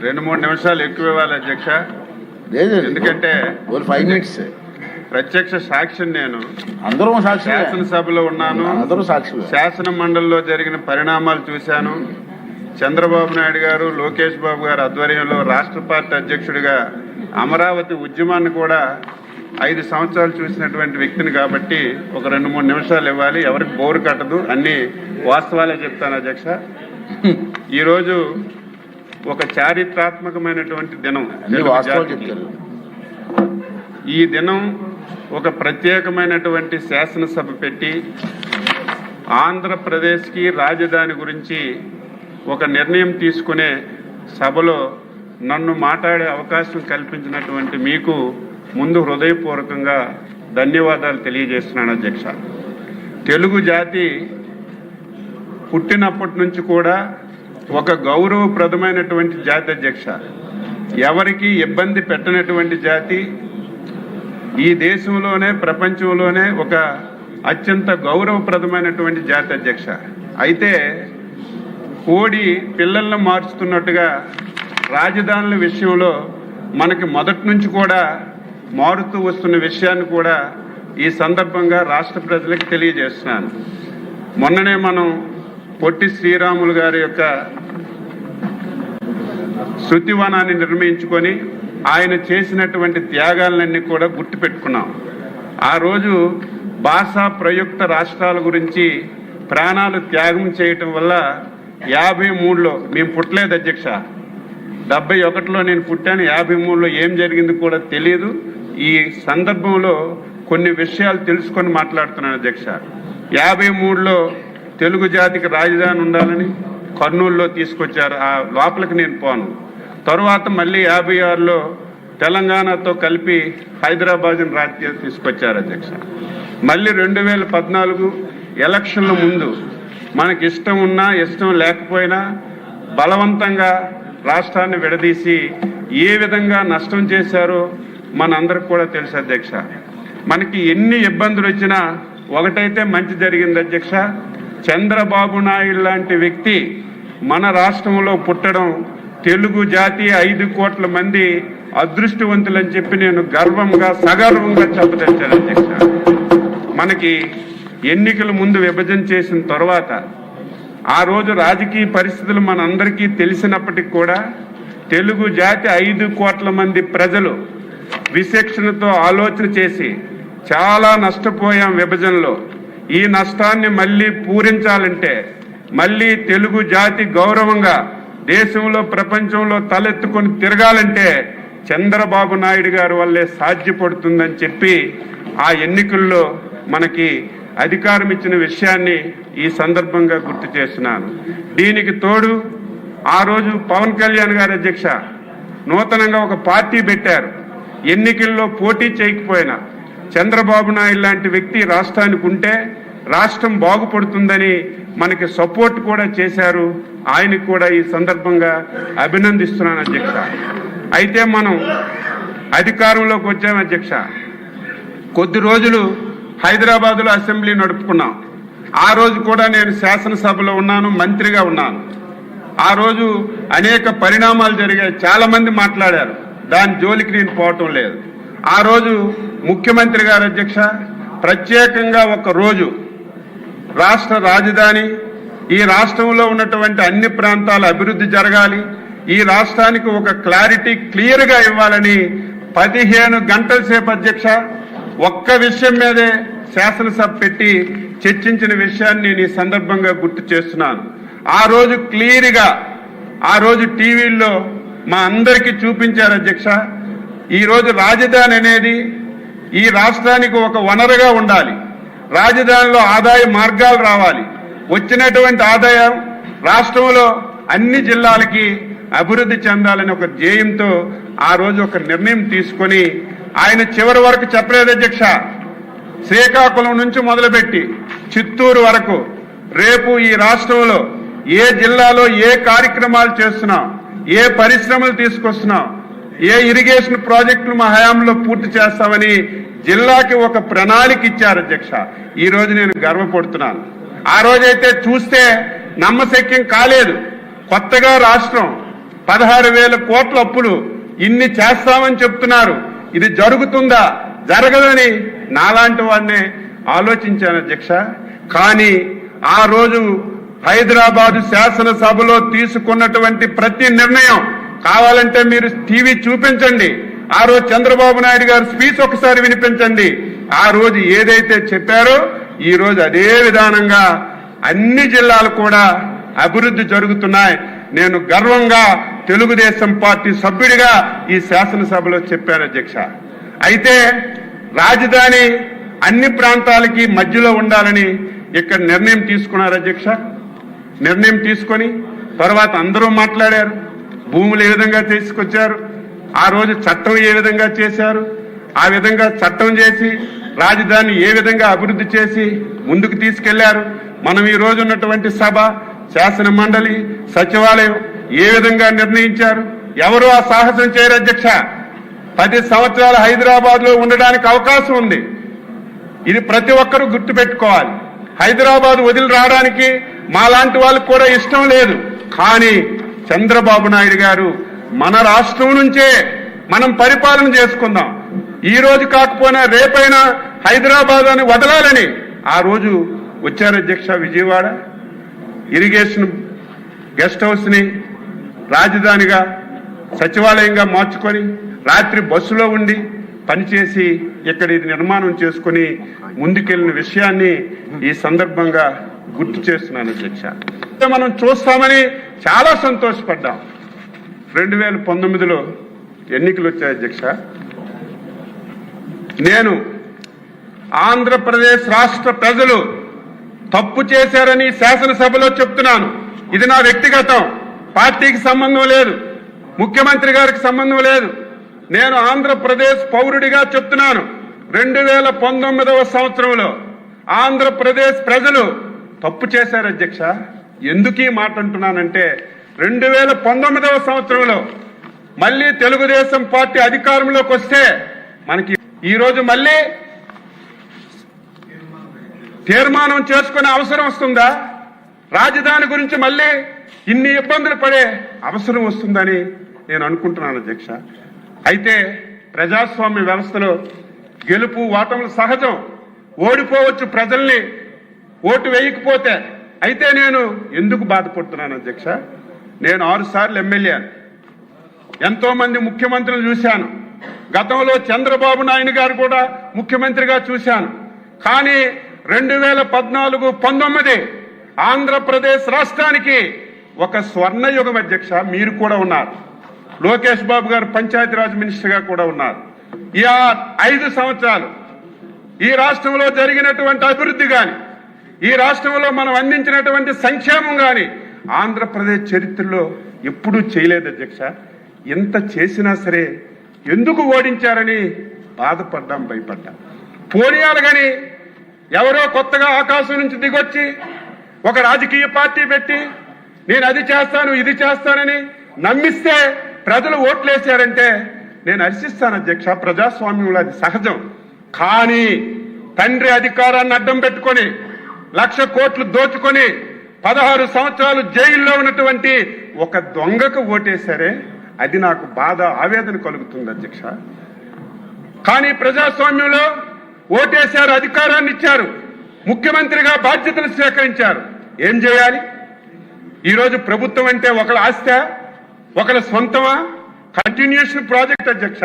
2-3 నిమిషాలు ఎక్కువ ఇవ్వాలి అధ్యక్ష. ఎందుకంటే 5 minutes ప్రత్యక్ష సాక్షిని నేను. అందరూ సాక్షి. శాసనసభలో ఉన్నాను, అందరూ సాక్షి. శాసన మండలిలో జరిగిన పరిణామాలు చూశాను. చంద్రబాబు నాయుడు గారు, లోకేష్ బాబు గారు ఆధ్వర్యంలో రాష్ట్ర పార్టీ అధ్యక్షుడిగా అమరావతి ఉద్యమాన్ని కూడా 5 సంవత్సరాలు చూసినటువంటి వ్యక్తిని కాబట్టి ఒక 2-3 నిమిషాలు ఇవ్వాలి. ఎవరికి బోరు కట్టదు, అన్ని వాస్తవాలే చెప్తాను అధ్యక్ష. ఈరోజు ఒక చారిత్రాత్మకమైనటువంటి దినం. ఈ దినం ఒక ప్రత్యేకమైనటువంటి శాసనసభ పెట్టి ఆంధ్రప్రదేశ్కి రాజధాని గురించి ఒక నిర్ణయం తీసుకునే సభలో నన్ను మాట్లాడే అవకాశం కల్పించినటువంటి మీకు ముందు హృదయపూర్వకంగా ధన్యవాదాలు తెలియజేస్తున్నాను అధ్యక్ష. తెలుగు జాతి పుట్టినప్పటి నుంచి కూడా ఒక గౌరవప్రదమైనటువంటి జాతి అధ్యక్ష. ఎవరికి ఇబ్బంది పెట్టనటువంటి జాతి. ఈ దేశంలోనే ప్రపంచంలోనే ఒక అత్యంత గౌరవప్రదమైనటువంటి జాతి అధ్యక్ష. అయితే కోడి పిల్లలను మార్చుతున్నట్టుగా రాజధానుల విషయంలో మనకి మొదటి నుంచి కూడా మారుతూ వస్తున్న విషయాన్ని కూడా ఈ సందర్భంగా రాష్ట్ర ప్రజలకు తెలియజేస్తున్నాను. మొన్ననే మనం పొట్టి శ్రీరాములు గారి యొక్క శృతివనాన్ని నిర్మించుకొని ఆయన చేసినటువంటి త్యాగాలన్నీ కూడా గుర్తుపెట్టుకున్నాం. ఆ రోజు భాషా ప్రయుక్త రాష్ట్రాల గురించి ప్రాణాలు త్యాగం చేయటం వల్ల 53లో మేము పుట్టలేదు అధ్యక్ష. 71లో నేను పుట్టాను. 53లో ఏం జరిగింది కూడా తెలియదు. ఈ సందర్భంలో కొన్ని విషయాలు తెలుసుకొని మాట్లాడుతున్నాను అధ్యక్ష. 53లో తెలుగు జాతికి రాజధాని ఉండాలని కర్నూలులో తీసుకొచ్చారు. ఆ లోపలికి నేను పోను. తర్వాత మళ్ళీ 56లో తెలంగాణతో కలిపి హైదరాబాద్ని రాజ్యం తీసుకొచ్చారు అధ్యక్ష. మళ్ళీ 2014 ఎలక్షన్ల ముందు మనకి ఇష్టం ఉన్నా ఇష్టం లేకపోయినా బలవంతంగా రాష్ట్రాన్ని విడదీసి ఏ విధంగా నష్టం చేశారో మనందరికి కూడా తెలుసు అధ్యక్ష. మనకి ఎన్ని ఇబ్బందులు వచ్చినా ఒకటైతే మంచి జరిగింది అధ్యక్ష. చంద్రబాబు నాయుడు లాంటి వ్యక్తి మన రాష్ట్రంలో పుట్టడం తెలుగు జాతి 5 కోట్ల మంది అదృష్టవంతులని చెప్పి నేను గర్వంగా సగర్వంగా చెప్పదలిచాను అధ్యక్ష. మనకి ఎన్నికల ముందు విభజన చేసిన తర్వాత ఆ రోజు రాజకీయ పరిస్థితులు మనందరికీ తెలిసినప్పటికీ కూడా తెలుగు జాతి 5 కోట్ల మంది ప్రజలు విచక్షణతో ఆలోచన చేసి చాలా నష్టపోయాం విభజనలో. ఈ నష్టాన్ని మళ్ళీ పూరించాలంటే, మళ్ళీ తెలుగు జాతి గౌరవంగా దేశంలో ప్రపంచంలో తలెత్తుకొని తిరగాలంటే చంద్రబాబు నాయుడు గారి వల్లే సాధ్యపడుతుందని చెప్పి ఆ ఎన్నికల్లో మనకి అధికారం ఇచ్చిన విషయాన్ని ఈ సందర్భంగా గుర్తు చేస్తున్నాను. దీనికి తోడు ఆ రోజు పవన్ కళ్యాణ్ గారు అధ్యక్ష నూతనంగా ఒక పార్టీ పెట్టారు. ఎన్నికల్లో పోటీ చేయకపోయినా చంద్రబాబు నాయుడు లాంటి వ్యక్తి రాష్ట్రానికి ఉంటే రాష్ట్రం బాగుపడుతుందని మనకి సపోర్ట్ కూడా చేశారు. ఆయనకు కూడా ఈ సందర్భంగా అభినందిస్తున్నాను అధ్యక్ష. అయితే మనం అధికారంలోకి వచ్చాం అధ్యక్ష. కొద్ది రోజులు హైదరాబాదులో అసెంబ్లీ నడుపుకున్నాం. ఆ రోజు కూడా నేను శాసనసభలో ఉన్నాను, మంత్రిగా ఉన్నాను. ఆ రోజు అనేక పరిణామాలు జరిగాయి, చాలా మంది మాట్లాడారు. దాని జోలికి నేను పోవటం లేదు. ఆ రోజు ముఖ్యమంత్రి గారు అధ్యక్ష ప్రత్యేకంగా ఒక రోజు రాష్ట్ర రాజధాని, ఈ రాష్ట్రంలో ఉన్నటువంటి అన్ని ప్రాంతాల అభివృద్ధి జరగాలి, ఈ రాష్ట్రానికి ఒక క్లారిటీ క్లియర్గా ఇవ్వాలని 15 గంటల సేపు అధ్యక్ష ఒక్క విషయం మీదే శాసనసభ పెట్టి చర్చించిన విషయాన్ని నేను ఈ సందర్భంగా గుర్తు చేస్తున్నాను. ఆ రోజు క్లియర్గా ఆ రోజు టీవీల్లో మా అందరికీ చూపించారు అధ్యక్ష. ఈరోజు రాజధాని అనేది ఈ రాష్ట్రానికి ఒక వనరుగా ఉండాలి. రాజధానిలో ఆదాయ మార్గాలు రావాలి. వచ్చినటువంటి ఆదాయం రాష్ట్రంలో అన్ని జిల్లాలకి అభివృద్ధి చెందాలని ఒక ధ్యేయంతో ఆ రోజు ఒక నిర్ణయం తీసుకొని ఆయన చివరి వరకు చెప్పలేదు అధ్యక్ష. శ్రీకాకుళం నుంచి మొదలుపెట్టి చిత్తూరు వరకు రేపు ఈ రాష్ట్రంలో ఏ జిల్లాలో ఏ కార్యక్రమాలు చేస్తున్నాం, ఏ పరిశ్రమలు తీసుకొస్తున్నాం, ఏ ఇరిగేషన్ ప్రాజెక్టులు మా హయాంలో పూర్తి చేస్తామని జిల్లాకి ఒక ప్రణాళిక ఇచ్చారు అధ్యక్ష. ఈ రోజు నేను గర్వపడుతున్నాను. ఆ రోజైతే చూస్తే నమ్మశక్యం కాలేదు. కొత్తగా రాష్ట్రం 16,000 కోట్ల అప్పులు, ఇన్ని చేస్తామని చెప్తున్నారు. ఇది జరుగుతుందా? జరగదని నాలాంటి వాడినే ఆలోచించాను అధ్యక్ష. కానీ ఆ రోజు హైదరాబాదు శాసనసభలో తీసుకున్నటువంటి ప్రతి నిర్ణయం కావాలంటే మీరు టీవీ చూపించండి. ఆ రోజు చంద్రబాబు నాయుడు గారు స్పీచ్ ఒకసారి వినిపించండి. ఆ రోజు ఏదైతే చెప్పారో ఈ రోజు అదే విధానంగా అన్ని జిల్లాలు కూడా అభివృద్ధి జరుగుతున్నాయి. నేను గర్వంగా తెలుగుదేశం పార్టీ సభ్యుడిగా ఈ శాసనసభలో చెప్పాను అధ్యక్ష. అయితే రాజధాని అన్ని ప్రాంతాలకి మధ్యలో ఉండాలని ఇక్కడ నిర్ణయం తీసుకున్నారు అధ్యక్ష. నిర్ణయం తీసుకొని తర్వాత అందరూ మాట్లాడారు. భూములు ఏ విధంగా తీసుకొచ్చారు, ఆ రోజు చట్టం ఏ విధంగా చేశారు, ఆ విధంగా చట్టం చేసి రాజధాని ఏ విధంగా అభివృద్ధి చేసి ముందుకు తీసుకెళ్లారు. మనం ఈ రోజు ఉన్నటువంటి సభ, శాసన మండలి, సచివాలయం ఏ విధంగా నిర్ణయించారు. ఎవరు ఆ సాహసం చేయరు అధ్యక్ష. 10 సంవత్సరాలు హైదరాబాద్ లో ఉండడానికి అవకాశం ఉంది. ఇది ప్రతి ఒక్కరూ గుర్తుపెట్టుకోవాలి. హైదరాబాద్ వదిలి రావడానికి మాలాంటి వాళ్ళకు కూడా ఇష్టం లేదు. కానీ చంద్రబాబు నాయుడు గారు మన రాష్ట్రం నుంచే మనం పరిపాలన చేసుకుందాం, ఈ రోజు కాకపోయినా రేపైనా హైదరాబాద్ అని వదలాలని ఆ రోజు వచ్చారు అధ్యక్ష. విజయవాడ ఇరిగేషన్ గెస్ట్ హౌస్ ని రాజధానిగా సచివాలయంగా మార్చుకొని రాత్రి బస్సులో ఉండి పనిచేసి ఇక్కడ ఇది నిర్మాణం చేసుకుని ముందుకెళ్లిన విషయాన్ని ఈ సందర్భంగా గుర్తు చేస్తున్నాను అధ్యక్ష. మనం చూస్తామని చాలా సంతోషపడ్డాం. 2019లో ఎన్నికలు వచ్చాయి అధ్యక్ష. నేను ఆంధ్రప్రదేశ్ రాష్ట్ర ప్రజలు తప్పు చేశారని శాసనసభలో చెప్తున్నాను. ఇది నా వ్యక్తిగతం, పార్టీకి సంబంధం లేదు, ముఖ్యమంత్రి గారికి సంబంధం లేదు. నేను ఆంధ్రప్రదేశ్ పౌరుడిగా చెప్తున్నాను. 2019వ సంవత్సరంలో ఆంధ్రప్రదేశ్ ప్రజలు తప్పు చేశారు అధ్యక్ష. ఎందుకు ఈ మాట అంటున్నానంటే 2019వ సంవత్సరంలో మళ్ళీ తెలుగుదేశం పార్టీ అధికారంలోకి వస్తే మనకి ఈ రోజు మళ్ళీ తీర్మానం చేసుకునే అవసరం వస్తుందా? రాజధాని గురించి మళ్ళీ ఇన్ని ఇబ్బందులు పడే అవసరం వస్తుందని నేను అనుకుంటున్నాను అధ్యక్ష. అయితే ప్రజాస్వామ్య వ్యవస్థలో గెలుపు ఓటములు సహజం. ఓడిపోవచ్చు ప్రజల్ని ఓటు వేయకపోతే. అయితే నేను ఎందుకు బాధపడుతున్నాను అధ్యక్ష? నేను 6 సార్లు ఎమ్మెల్యే, ఎంతో మంది ముఖ్యమంత్రులు చూశాను. గతంలో చంద్రబాబు నాయుడు గారు కూడా ముఖ్యమంత్రిగా చూశాను. కానీ 2014-19 ఆంధ్రప్రదేశ్ రాష్ట్రానికి ఒక స్వర్ణయుగం అధ్యక్ష. మీరు కూడా ఉన్నారు, లోకేష్ బాబు గారు పంచాయతీరాజ్ మినిస్టర్ గా కూడా ఉన్నారు. ఈ 5 సంవత్సరాలు ఈ రాష్ట్రంలో జరిగినటువంటి అభివృద్ధి గాని, ఈ రాష్ట్రంలో మనం అందించినటువంటి సంక్షేమం గాని ఆంధ్రప్రదేశ్ చరిత్రలో ఎప్పుడూ చేయలేదు అధ్యక్ష. ఎంత చేసినా సరే ఎందుకు ఓడించారని బాధపడ్డాం, భయపడ్డాం. పోనీయాలు గాని ఎవరో కొత్తగా ఆకాశం నుంచి దిగొచ్చి ఒక రాజకీయ పార్టీ పెట్టి నేను అది చేస్తాను ఇది చేస్తానని నమ్మిస్తే ప్రజలు ఓట్లేశారంటే నేను హర్షిస్తాను అధ్యక్ష. ప్రజాస్వామ్యంలో అది సహజం. కానీ తండ్రి అధికారాన్ని అడ్డం పెట్టుకొని 1,00,000 కోట్లు దోచుకొని 16 సంవత్సరాలు జైల్లో ఉన్నటువంటి ఒక దొంగకు ఓటేశారే, అది నాకు బాధ, ఆవేదన కలుగుతుంది అధ్యక్ష. కానీ ప్రజాస్వామ్యంలో ఓటేశారు, అధికారాన్ని ఇచ్చారు, ముఖ్యమంత్రిగా బాధ్యతలు స్వీకరించారు. ఏం చేయాలి? ఈరోజు ప్రభుత్వం అంటే ఒకళ్ళ ఆస్తి, ఒకళ్ళ సొంతమా? కంటిన్యూషన్ ప్రాజెక్ట్ అధ్యక్ష.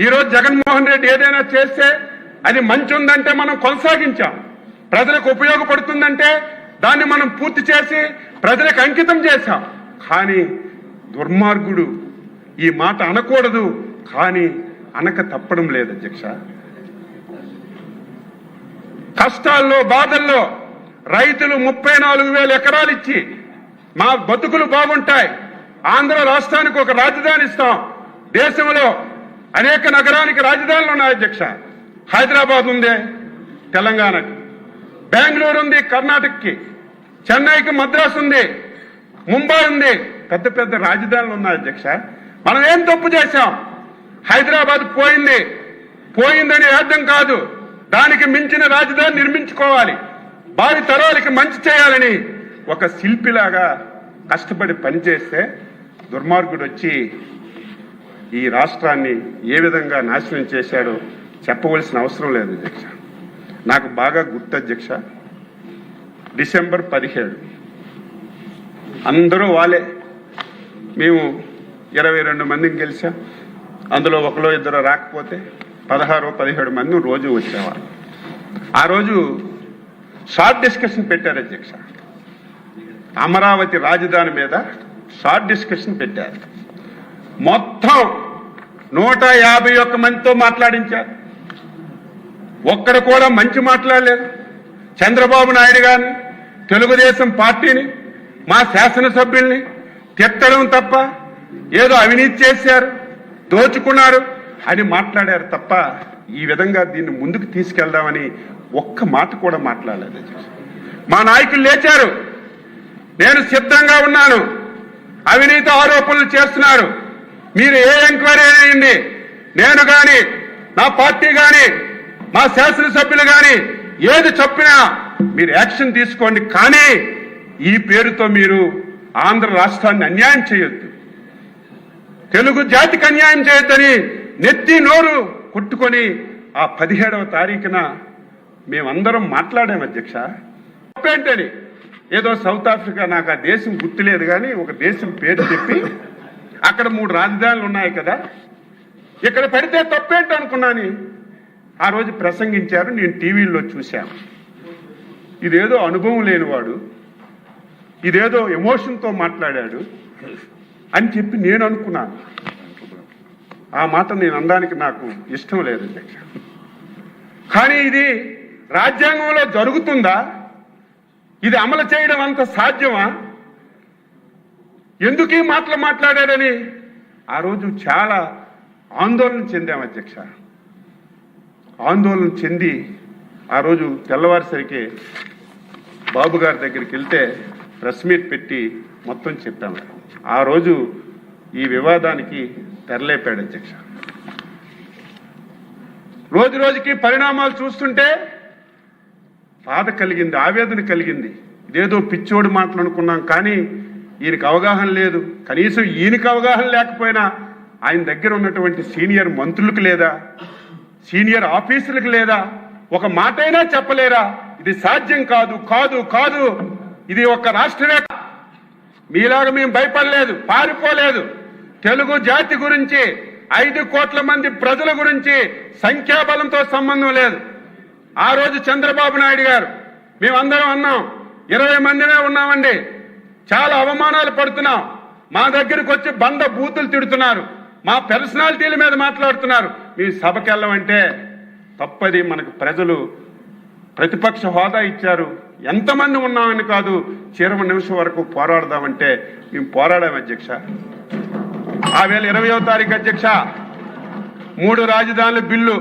ఈరోజు జగన్మోహన్ రెడ్డి ఏదైనా చేస్తే అది మంచి ఉందంటే మనం కొనసాగించాం, ప్రజలకు ఉపయోగపడుతుందంటే దాన్ని మనం పూర్తి చేసి ప్రజలకు అంకితం చేశాం. కానీ దుర్మార్గుడు ఈ మాట అనకూడదు, కానీ అనక తప్పడం లేదు అధ్యక్ష. కష్టాల్లో బాధల్లో రైతులు 34,000 ఎకరాలు ఇచ్చి మా బతుకులు బాగుంటాయి, ఆంధ్ర రాష్ట్రానికి ఒక రాజధాని ఇస్తాం. దేశంలో అనేక నగరానికి రాజధానులు ఉన్నాయి అధ్యక్ష. హైదరాబాద్ ఉంది తెలంగాణకి, బెంగళూరు ఉంది కర్ణాటకకి, చెన్నైకి మద్రాసు ఉంది, ముంబై ఉంది, పెద్ద పెద్ద రాజధానులు ఉన్నాయి అధ్యక్ష. మనం ఏం తప్పు చేశాం? హైదరాబాద్ పోయిందని అర్థం కాదు, దానికి మించిన రాజధాని నిర్మించుకోవాలి, భావి తరాలకి మంచి చేయాలని ఒక శిల్పిలాగా కష్టపడి పనిచేస్తే దుర్మార్గుడు వచ్చి ఈ రాష్ట్రాన్ని ఏ విధంగా నాశనం చేశాడో చెప్పవలసిన అవసరం లేదు అధ్యక్ష. నాకు బాగా గుర్తు అధ్యక్ష, డిసెంబర్ 17 అందరూ వాళ్ళే, మేము 22 మందిని గెలిచాం. అందులో ఒకలో ఇద్దరు రాకపోతే 16-17 మంది రోజు వచ్చేవారు. ఆ రోజు షార్ట్ డిస్కషన్ పెట్టారు అధ్యక్ష. అమరావతి రాజధాని మీద షార్ట్ డిస్కషన్ పెట్టారు. మొత్తం 151 మందితో మాట్లాడించారు. ఒక్కడు కూడా మంచి మాట్లాడలేదు. చంద్రబాబు నాయుడు గారిని, తెలుగుదేశం పార్టీని, మా శాసనసభ్యుల్ని తిట్టడం తప్ప, ఏదో అవినీతి చేశారు, దోచుకున్నారు అని మాట్లాడారు తప్ప ఈ విధంగా దీన్ని ముందుకు తీసుకెళ్దామని ఒక్క మాట కూడా మాట్లాడలేదు. మా నాయకులు లేచారు, నేను సిద్ధంగా ఉన్నాను, అవినీతి ఆరోపణలు చేస్తున్నారు, మీరు ఏ ఎంక్వైరీ చేయండి, నేను కానీ నా పార్టీ కానీ మా శాసనసభ్యులు కానీ ఏది చెప్పినా మీరు యాక్షన్ తీసుకోండి, కానీ ఈ పేరుతో మీరు ఆంధ్ర రాష్ట్రాన్ని అన్యాయం చేయొద్దు, తెలుగు జాతికి అన్యాయం చేయొద్దని నెత్తి నోరు కొట్టుకొని ఆ 17వ తారీఖున మేమందరం మాట్లాడాం అధ్యక్ష. తప్పేంటని ఏదో సౌత్ ఆఫ్రికా, నాకు ఆ దేశం గుర్తులేదు కానీ ఒక దేశం పేరు చెప్పి అక్కడ 3 రాజధానులు ఉన్నాయి కదా, ఇక్కడ పెడితే తప్పేంటి అనుకున్నాను. ఆ రోజు ప్రసంగించారు, నేను టీవీల్లో చూశాను. ఇదేదో అనుభవం లేనివాడు, ఇదేదో ఎమోషన్తో మాట్లాడాడు అని చెప్పి నేను అనుకున్నాను. ఆ మాట నేను అనడానికి నాకు ఇష్టం లేదు అధ్యక్ష. కానీ ఇది రాజ్యాంగంలో జరుగుతుందా? ఇది అమలు చేయడం అంత సాధ్యమా? ఎందుకు ఈ మాటలు మాట్లాడాడని ఆ రోజు చాలా ఆందోళన చెందాం అధ్యక్ష. ఆందోళన చెంది ఆ రోజు తెల్లవారిసరికి బాబు గారి దగ్గరికి వెళ్తే ప్రెస్ మీట్ పెట్టి మొత్తం చెప్పాము. ఆ రోజు ఈ వివాదానికి తెరలేపాడు అధ్యక్ష. రోజు రోజుకి పరిణామాలు చూస్తుంటే బాధ కలిగింది, ఆవేదన కలిగింది. ఇదేదో పిచ్చోడు మాటలు అనుకున్నాం, కానీ ఈయనకు అవగాహన లేదు. కనీసం ఈయనకు అవగాహన లేకపోయినా ఆయన దగ్గర ఉన్నటువంటి సీనియర్ మంత్రులకు లేదా, సీనియర్ ఆఫీసులకు లేదా, ఒక మాటైనా చెప్పలేరా? ఇది సాధ్యం కాదు, కాదు, కాదు, ఇది ఒక రాష్ట్రమే. మీలాగా మేము భయపడలేదు, పారిపోలేదు. తెలుగు జాతి గురించి, 5 కోట్ల మంది ప్రజల గురించి సంఖ్యాబలంతో సంబంధం లేదు. ఆ రోజు చంద్రబాబు నాయుడు గారు, మేమందరం అన్నాం, 20 మందినే ఉన్నామండి, చాలా అవమానాలు పడుతున్నాం, మా దగ్గరకు వచ్చి బండ బూతులు తిడుతున్నారు, మా పర్సనాలిటీల మీద మాట్లాడుతున్నారు, మేము సభకి వెళ్ళమంటే తప్పది. మనకు ప్రజలు ప్రతిపక్ష హోదా ఇచ్చారు, ఎంతమంది ఉన్నామని కాదు, చివరి నిమిషం వరకు పోరాడదామంటే మేము పోరాడాం అధ్యక్ష. ఆ వేళ 20వ తారీఖు అధ్యక్ష 3 రాజధానుల బిల్లు,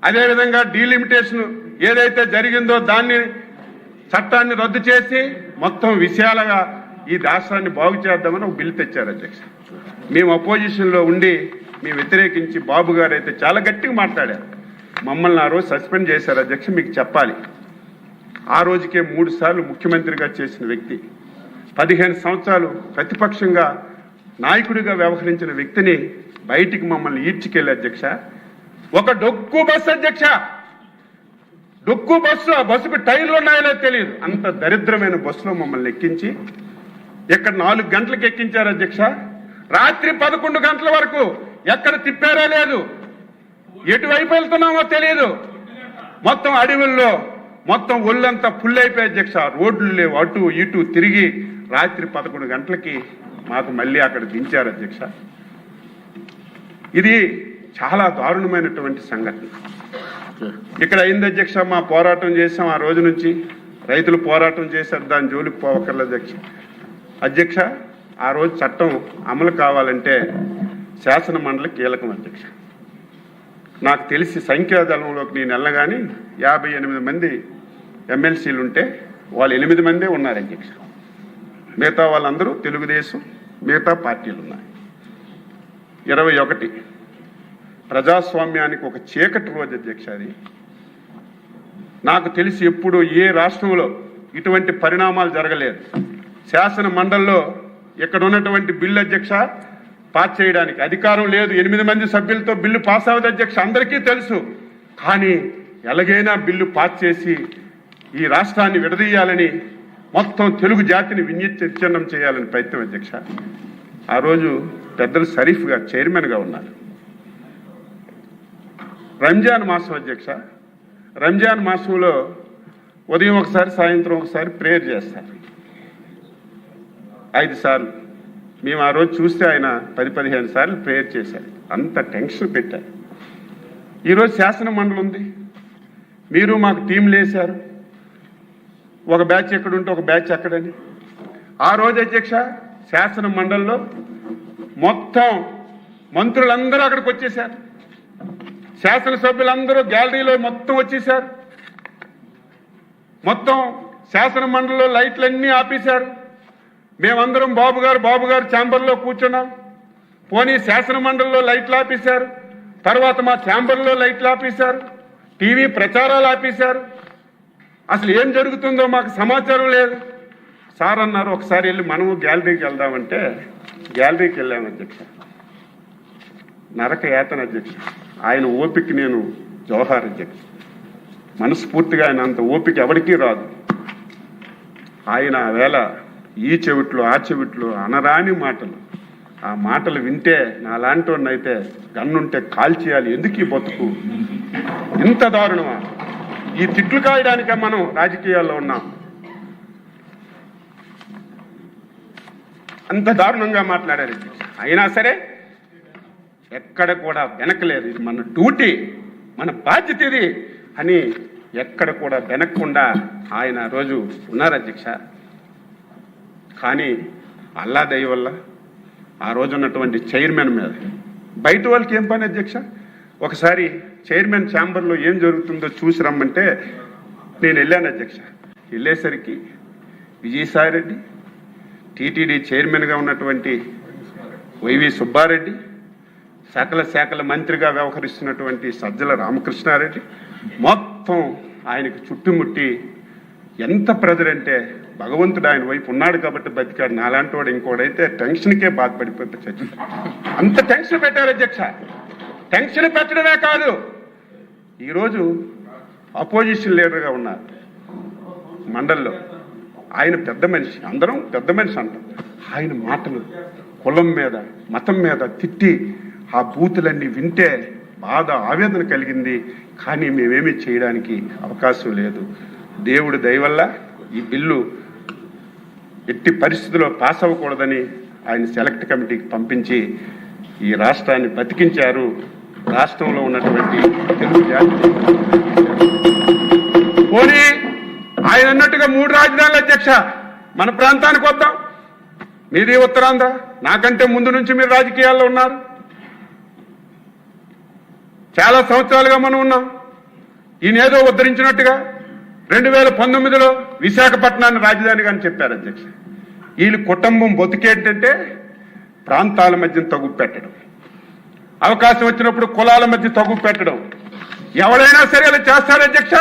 అదేవిధంగా డీలిమిటేషన్ ఏదైతే జరిగిందో దాన్ని చట్టాన్ని రద్దు చేసి మొత్తం విషయాలుగా ఈ రాష్ట్రాన్ని బాగు చేద్దామని ఒక బిల్లు తెచ్చారు అధ్యక్ష. మేము అపోజిషన్లో ఉండి మేము వ్యతిరేకించి, బాబు గారు అయితే చాలా గట్టిగా మాట్లాడారు. మమ్మల్ని ఆ రోజు సస్పెండ్ చేశారు అధ్యక్ష. మీకు చెప్పాలి, ఆ రోజుకే 3 సార్లు ముఖ్యమంత్రిగా చేసిన వ్యక్తి, 15 సంవత్సరాలు ప్రతిపక్షంగా నాయకుడిగా వ్యవహరించిన వ్యక్తిని బయటికి మమ్మల్ని ఈడ్చుకెళ్ళి అధ్యక్ష. ఒక డొక్కు బస్సు అధ్యక్ష, డొక్కు బస్సు, ఆ బస్సుకు టైర్లు ఉన్నాయో తెలియదు, అంత దరిద్రమైన బస్సులో మమ్మల్ని ఎక్కించి ఇక్కడ 4 గంటలకు ఎక్కించారు అధ్యక్ష. రాత్రి 11 గంటల వరకు ఎక్కడ తిప్పారో లేదు, ఎటువైపు వెళ్తున్నామో తెలియదు. మొత్తం అడవుల్లో మొత్తం ఒళ్ళంతా ఫుల్ అయిపోయి అధ్యక్ష, రోడ్లు లేవు, అటు ఇటు తిరిగి రాత్రి 11 గంటలకి మాకు మళ్ళీ అక్కడ దించారు అధ్యక్ష. ఇది చాలా దారుణమైనటువంటి సంఘటన ఇక్కడ అయింది అధ్యక్ష. మా పోరాటం చేసాం, ఆ రోజు నుంచి రైతులు పోరాటం చేశారు, దాని జోలికి పోవక్కర్లేదు అధ్యక్ష. ఆ రోజు చట్టం అమలు కావాలంటే శాసన మండలి కీలకం అధ్యక్ష. నాకు తెలిసి సంఖ్యాదళంలోకి నేను వెళ్ళగాని 58 మంది ఎమ్మెల్సీలు ఉంటే వాళ్ళు 8 మందే ఉన్నారు అధ్యక్ష. మిగతా వాళ్ళందరూ తెలుగుదేశం, మిగతా పార్టీలు ఉన్నాయి. 21 ప్రజాస్వామ్యానికి ఒక చీకటి రోజు అధ్యక్ష. అది నాకు తెలిసి ఎప్పుడు ఏ రాష్ట్రంలో ఇటువంటి పరిణామాలు జరగలేదు. శాసన మండలిలో ఇక్కడ ఉన్నటువంటి బిల్లు అధ్యక్ష పాస్ చేయడానికి అధికారం లేదు. 8 మంది సభ్యులతో బిల్లు పాస్ అవ్వదు అధ్యక్ష, అందరికీ తెలుసు. కానీ ఎలాగైనా బిల్లు పాస్ చేసి ఈ రాష్ట్రాన్ని విడదీయాలని, మొత్తం తెలుగు జాతిని విచ్ఛిన్నం చేయాలని ప్రయత్నం అధ్యక్ష. ఆ రోజు పెద్దలు షరీఫ్ గారు చైర్మన్గా ఉన్నారు. రంజాన్ మాసం అధ్యక్ష, రంజాన్ మాసంలో ఉదయం ఒకసారి సాయంత్రం ఒకసారి ప్రేయర్ చేస్తారు 5 సార్లు. మేము ఆ రోజు చూస్తే ఆయన 10-15 సార్లు ప్రేయర్ చేశారు. అంత టెన్షన్ పెట్టారు. ఈరోజు శాసన మండలి ఉంది, మీరు మాకు టీంలు వేశారు, ఒక బ్యాచ్ ఎక్కడుంటే ఒక బ్యాచ్ ఎక్కడని. ఆ రోజు అధ్యక్ష శాసన మండలిలో మొత్తం మంత్రులందరూ అక్కడికి వచ్చేశారు, శాసనసభ్యులందరూ గ్యాలరీలో మొత్తం వచ్చేశారు. మొత్తం శాసన మండలిలో లైట్లన్నీ ఆపేశారు. మేమందరం బాబు గారు ఛాంబర్లో కూర్చున్నాం. పోనీ శాసన మండలిలో లైట్లు ఆపేశారు, తర్వాత మా ఛాంబర్లో లైట్లు ఆపేశారు, టీవీ ప్రచారాలు ఆపేశారు. అసలు ఏం జరుగుతుందో మాకు సమాచారం లేదు. సార్ అన్నారు ఒకసారి వెళ్ళి మనము గ్యాలరీకి వెళ్దామంటే గ్యాలరీకి వెళ్ళాము అధ్యక్ష. నరక యాతన అధ్యక్ష. ఆయన ఓపిక నేను జోహార్ అధ్యక్ష, మనస్ఫూర్తిగా ఆయన అంత ఓపిక ఎవరికీ రాదు. ఆయన వేళ ఈ చెవిట్లో ఆ చెవిట్లో అనరాని మాటలు, ఆ మాటలు వింటే నాలాంటి వాడిని అయితే గన్నుంటే కాల్చేయాలి, ఎందుకు ఈ బతుకు, ఇంత దారుణమా, ఈ తిట్లు కాయడానికే మనం రాజకీయాల్లో ఉన్నాం. అంత దారుణంగా మాట్లాడారు. అయినా సరే ఎక్కడ కూడా వెనకలేదు. ఇది మన డ్యూటీ, మన బాధ్యత ఇది అని ఎక్కడ కూడా వెనక్కుండా ఆయన రోజు ఉన్నారు అధ్యక్ష. కానీ అల్లా దయ వల్ల ఆ రోజు ఉన్నటువంటి చైర్మన్ మీద బయట వాళ్ళకి ఏం పని అధ్యక్ష. ఒకసారి చైర్మన్ ఛాంబర్లో ఏం జరుగుతుందో చూసి రమ్మంటే నేను వెళ్ళాను అధ్యక్ష. వెళ్ళేసరికి విజయసాయిరెడ్డి, టీటీడీ చైర్మన్గా ఉన్నటువంటి వైవి సుబ్బారెడ్డి, సకల శాఖల మంత్రిగా వ్యవహరిస్తున్నటువంటి సజ్జల రామకృష్ణారెడ్డి మొత్తం ఆయనకు చుట్టుముట్టి, ఎంత ప్రజలంటే భగవంతుడు ఆయన వైపు ఉన్నాడు కాబట్టి బతికాడు, నాలాంటి వాడు ఇంకోడైతే టెన్షన్కే బాధపడిపోతే అంత టెన్షన్ పెట్టారు అధ్యక్ష. టెన్షన్ పెట్టడమే కాదు, ఈరోజు అపోజిషన్ లీడర్గా ఉన్నారు మండలిలో. ఆయన పెద్ద మనిషి, అందరం పెద్ద మనిషి అంటాం. ఆయన మాటలు కులం మీద మతం మీద తిట్టి ఆ బూతులన్నీ వింటే బాధ ఆవేదన కలిగింది. కానీ మేమేమీ చేయడానికి అవకాశం లేదు. దేవుడి దయ వల్ల ఈ బిల్లు ఎట్టి పరిస్థితుల్లో పాస్ అవ్వకూడదని ఆయన సెలెక్ట్ కమిటీకి పంపించి ఈ రాష్ట్రాన్ని బతికించారు. రాష్ట్రంలో ఉన్నటువంటి తెలుగు జాతి పోనీ ఆయన అన్నట్టుగా 3 రాజధానుల అధ్యక్ష మన ప్రాంతానికి వద్దాం. మీది ఉత్తరాంధ్ర, నాకంటే ముందు నుంచి మీరు రాజకీయాల్లో ఉన్నారు, చాలా సంవత్సరాలుగా మనం ఉన్నాం. ఈయన ఏదో ఉద్ధరించినట్టుగా 2019లో విశాఖపట్నాన్ని రాజధానిగా అని చెప్పారు అధ్యక్ష. వీళ్ళు కుటుంబం బతుకేంటంటే ప్రాంతాల మధ్య తగ్గు పెట్టడం, అవకాశం వచ్చినప్పుడు కులాల మధ్య తగ్గు పెట్టడం. ఎవరైనా సరే అలా చేస్తారు అధ్యక్ష.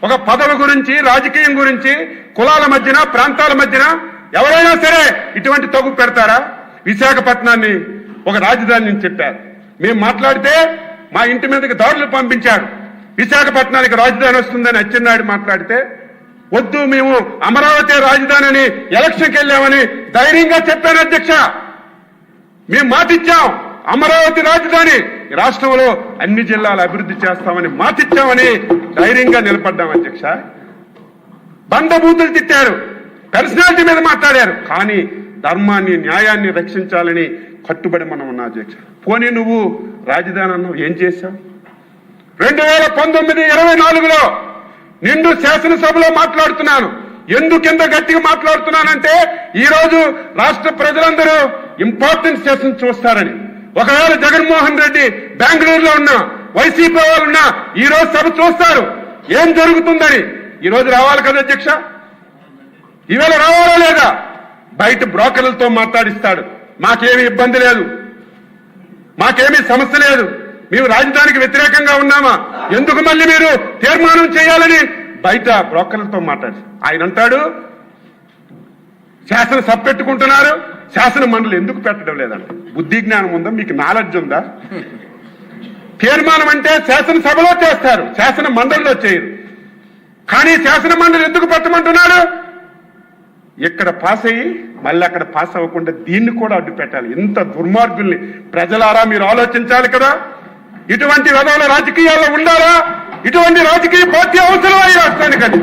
ఒక పదవి గురించి, రాజకీయం గురించి కులాల మధ్యన ప్రాంతాల మధ్యన ఎవరైనా సరే ఇటువంటి తగ్గు పెడతారా? విశాఖపట్నాన్ని ఒక రాజధాని అని చెప్పారు. మేము మాట్లాడితే మా ఇంటి మీదకి దాడులు పంపించారు. విశాఖపట్నానికి రాజధాని వస్తుందని అచ్చెన్నాయుడు మాట్లాడితే వద్దు, మేము అమరావతి రాజధాని అని ఎలక్షన్కి వెళ్ళామని ధైర్యంగా చెప్పాను అధ్యక్ష. మేము మాటిచ్చాం, అమరావతి రాజధాని రాష్ట్రంలో అన్ని జిల్లాలు అభివృద్ధి చేస్తామని మాటిచ్చామని ధైర్యంగా నిలబడ్డాం అధ్యక్ష. బండబూతులు తిట్టారు, పర్సనాలిటీ మీద మాట్లాడారు, కానీ ధర్మాన్ని న్యాయాన్ని రక్షించాలని కట్టుబడి మనం ఉన్నా అధ్యక్ష. పోనీ నువ్వు రాజధాని అన్నావు, ఏం చేశావు? 2019-24లో నిండు శాసనసభలో మాట్లాడుతున్నాను. ఎందుకింత గట్టిగా మాట్లాడుతున్నానంటే ఈరోజు రాష్ట్ర ప్రజలందరూ ఇంపార్టెన్స్ సెషన్ చూస్తారని. ఒకవేళ జగన్మోహన్ రెడ్డి బెంగళూరులో ఉన్నా, వైసీపీ వాళ్ళు ఉన్నా ఈ రోజు సభ చూస్తారు ఏం జరుగుతుందని. ఈ రోజు రావాలి కదా అధ్యక్ష, ఈవేళ రావాలా లేదా? బయట బ్రోకర్లతో మాట్లాడిస్తాడు, మాకేమీ ఇబ్బంది లేదు, మాకేమీ సమస్య లేదు, మేము రాజధానికి వ్యతిరేకంగా ఉన్నామా, ఎందుకు మళ్ళీ మీరు తీర్మానం చేయాలని బయట బ్రోకర్లతో మాట్లాడి ఆయన అంటాడు శాసనసభ పెట్టుకుంటున్నారు, శాసన మండలి ఎందుకు పెట్టడం లేదండి? బుద్ధి జ్ఞానం ఉందా? మీకు నాలెడ్జ్ ఉందా? తీర్మానం అంటే శాసనసభలో చేస్తారు, శాసన మండలిలో చేయరు. కానీ శాసన మండలి ఎందుకు పెట్టమంటున్నాడు? ఇక్కడ పాస్ అయ్యి మళ్ళీ అక్కడ పాస్ అవ్వకుండా దీన్ని కూడా అడ్డు పెట్టాలి. ఇంత దుర్మార్గుల్ని ప్రజలారా మీరు ఆలోచించాలి కదా. ఇటువంటి విధాల రాజకీయాల్లో ఉండాలా? ఇటువంటి రాజకీయ పార్టీ అవసరం ఈ రాష్ట్రానికని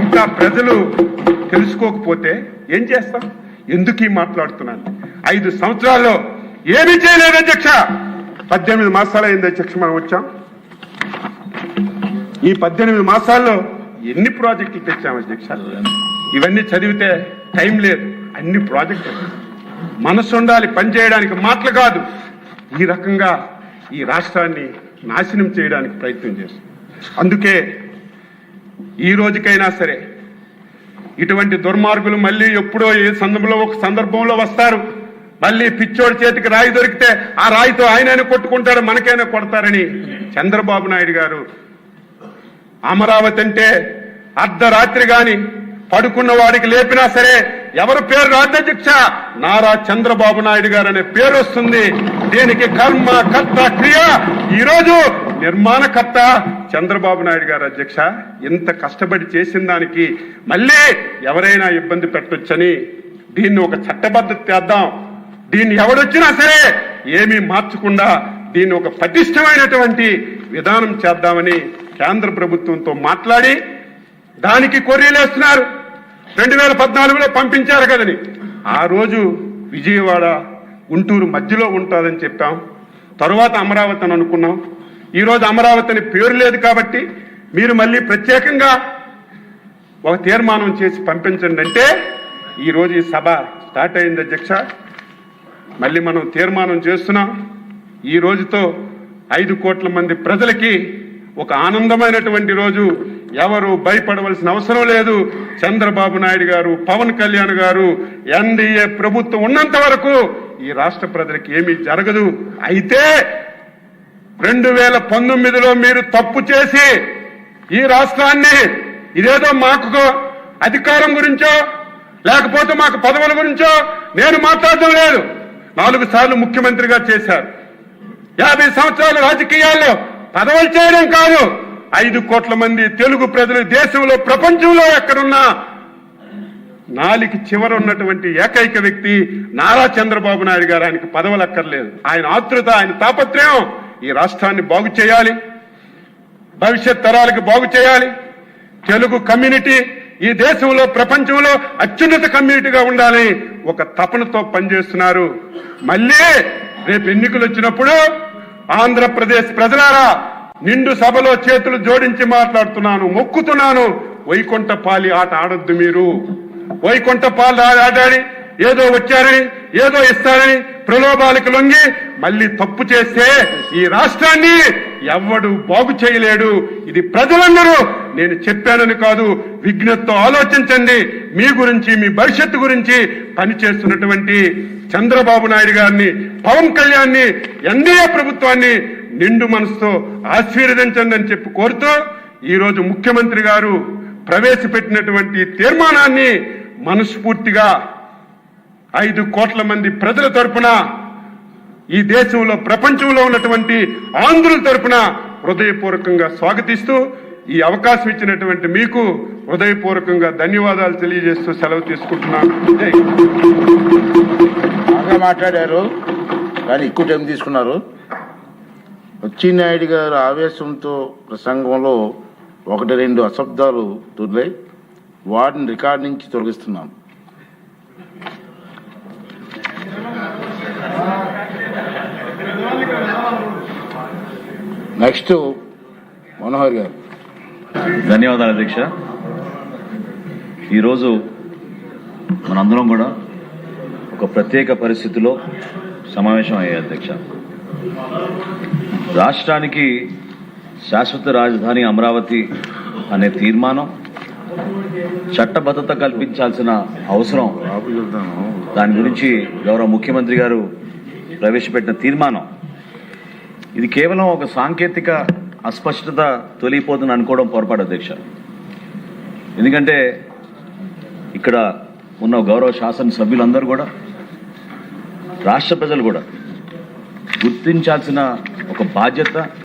ఇంకా ప్రజలు తెలుసుకోకపోతే ఏం చేస్తాం? ఎందుకు మాట్లాడుతున్నాను? 5 సంవత్సరాల్లో ఏమీ చేయలేదు అధ్యక్ష. 18 మాసాలు అయింది అధ్యక్ష మనం వచ్చాం. ఈ 18 మాసాల్లో ఎన్ని ప్రాజెక్టులు తెచ్చాం అధ్యక్ష? ఇవన్నీ చదివితే టైం లేదు. అన్ని ప్రాజెక్టులు మనసు ఉండాలి పనిచేయడానికి, మాటలు కాదు. ఈ రకంగా ఈ రాష్ట్రాన్ని నాశనం చేయడానికి ప్రయత్నం చేస్తుంది. అందుకే ఈ రోజుకైనా సరే ఇటువంటి దుర్మార్గులు మళ్ళీ ఎప్పుడో ఏ సందర్భంలో వస్తారు. మళ్ళీ పిచ్చోడి చేతికి రాయి దొరికితే ఆ రాయితో ఆయనైనా కొట్టుకుంటారు, మనకైనా కొడతారని చంద్రబాబు నాయుడు గారు అమరావతి అంటే అర్ధరాత్రి గాని పడుకున్న వాడికి లేపినా సరే ఎవరి పేరు రాదు అధ్యక్ష, నారా చంద్రబాబు నాయుడు గారు అనే పేరు వస్తుంది. దీనికి కర్మ కర్త క్రియ ఈరోజు నిర్మాణకర్త చంద్రబాబు నాయుడు గారు అధ్యక్ష. ఇంత కష్టపడి చేసిన దానికి మళ్ళీ ఎవరైనా ఇబ్బంది పెట్టొచ్చని దీన్ని ఒక చట్టబద్ధత చేద్దాం. దీన్ని ఎవడొచ్చినా సరే ఏమీ మార్చకుండా దీన్ని ఒక పటిష్టమైనటువంటి విధానం చేద్దామని కేంద్ర ప్రభుత్వంతో మాట్లాడి దానికి కొర్రీలేస్తున్నారు. 2014లో పంపించారు కదని. ఆ రోజు విజయవాడ గుంటూరు మధ్యలో ఉంటుందని చెప్పాం. తరువాత అమరావతి అని అనుకున్నాం. ఈరోజు అమరావతి అని పేరు లేదు కాబట్టి మీరు మళ్ళీ ప్రత్యేకంగా ఒక తీర్మానం చేసి పంపించండి అంటే ఈరోజు ఈ సభ స్టార్ట్ అయింది అధ్యక్ష. మళ్ళీ మనం తీర్మానం చేస్తున్నాం. ఈ రోజుతో 5 కోట్ల మంది ప్రజలకి ఒక ఆనందమైనటువంటి రోజు. ఎవరు భయపడవలసిన అవసరం లేదు. చంద్రబాబు నాయుడు గారు, పవన్ కళ్యాణ్ గారు, ఎన్డీఏ ప్రభుత్వం ఉన్నంత వరకు ఈ రాష్ట్ర ప్రజలకు ఏమీ జరగదు. అయితే 2019లో మీరు తప్పు చేసి ఈ రాష్ట్రాన్ని ఇదేదో మాకు అధికారం గురించో లేకపోతే మాకు పదవుల గురించో నేను మాట్లాడడం లేదు. 4 సార్లు ముఖ్యమంత్రిగా చేశారు. 50 సంవత్సరాల రాజకీయాల్లో పదవులు చేయడం కాదు, 5 కోట్ల మంది తెలుగు ప్రజలు దేశంలో ప్రపంచంలో ఎక్కడున్నా నాలికి చివర ఉన్నటువంటి ఏకైక వ్యక్తి నారా చంద్రబాబు నాయుడు గారు. ఆయనకు పదవులు అక్కర్లేదు. ఆయన ఆతృత, ఆయన తాపత్రయం ఈ రాష్ట్రాన్ని బాగు చేయాలి, భవిష్యత్ తరాలకు బాగు చేయాలి. తెలుగు కమ్యూనిటీ ఈ దేశంలో ప్రపంచంలో అత్యున్నత కమ్యూనిటీగా ఉండాలి ఒక తపనతో పనిచేస్తున్నారు. మళ్ళీ రేపు ఎన్నికలు వచ్చినప్పుడు ఆంధ్రప్రదేశ్ ప్రజలారా నిండు సభలో చేతులు జోడించి మాట్లాడుతున్నాను, మొక్కుతున్నాను. వైకుంఠపాలి ఆట ఆడొద్దు. మీరు వైకుంఠపాలి ఆడాడి ఏదో వచ్చారని ఏదో ఇస్తారని ప్రలోభాలకు లొంగి మళ్ళీ తప్పు చేస్తే ఈ రాష్ట్రాన్ని ఎవ్వడు బాగు చేయలేడు. ఇది ప్రజలందరూ నేను చెప్పానని కాదు, విజ్ఞతతో ఆలోచించండి. మీ గురించి, మీ భవిష్యత్తు గురించి పనిచేస్తున్నటువంటి చంద్రబాబు నాయుడు గారిని, పవన్ కళ్యాణ్ని, ఎన్డీఏ ప్రభుత్వాన్ని నిండు మనసుతో ఆశీర్వదించండి అని చెప్పి కోరుతూ ఈరోజు ముఖ్యమంత్రి గారు ప్రవేశపెట్టినటువంటి తీర్మానాన్ని మనస్ఫూర్తిగా 5 కోట్ల మంది ప్రజల తరపున, ఈ దేశంలో ప్రపంచంలో ఉన్నటువంటి ఆంధ్రుల తరపున హృదయపూర్వకంగా స్వాగతిస్తూ ఈ అవకాశం ఇచ్చినటువంటి మీకు హృదయపూర్వకంగా ధన్యవాదాలు తెలియజేస్తూ సెలవు తీసుకుంటున్నాను. బాగా మాట్లాడారు కానీ ఎక్కువ టైం తీసుకున్నారు. అచ్చెన్నాయుడు గారు ఆవేశంతో ప్రసంగంలో 1-2 అశబ్దాలు దొర్లాయి. వాటిని రికార్డు నుంచి తొలగిస్తున్నాను. నెక్స్ట్ మనోహర్ గారు. ధన్యవాదాలు అధ్యక్ష. ఈరోజు మనందరం కూడా ఒక ప్రత్యేక పరిస్థితిలో సమావేశం అయ్యాయి అధ్యక్ష. రాష్ట్రానికి శాశ్వత రాజధాని అమరావతి అనే తీర్మానం, చట్టబద్ధత కల్పించాల్సిన అవసరం, దాని గురించి గౌరవ ముఖ్యమంత్రి గారు ప్రవేశపెట్టిన తీర్మానం, ఇది కేవలం ఒక సాంకేతిక అస్పష్టత తొలిగిపోతుంది అనుకోవడం పొరపాటు అధ్యక్ష. ఎందుకంటే ఇక్కడ ఉన్న గౌరవ శాసన సభ్యులందరూ కూడా రాష్ట్ర ప్రజలు కూడా గుర్తించాల్సిన ఒక బాధ్యత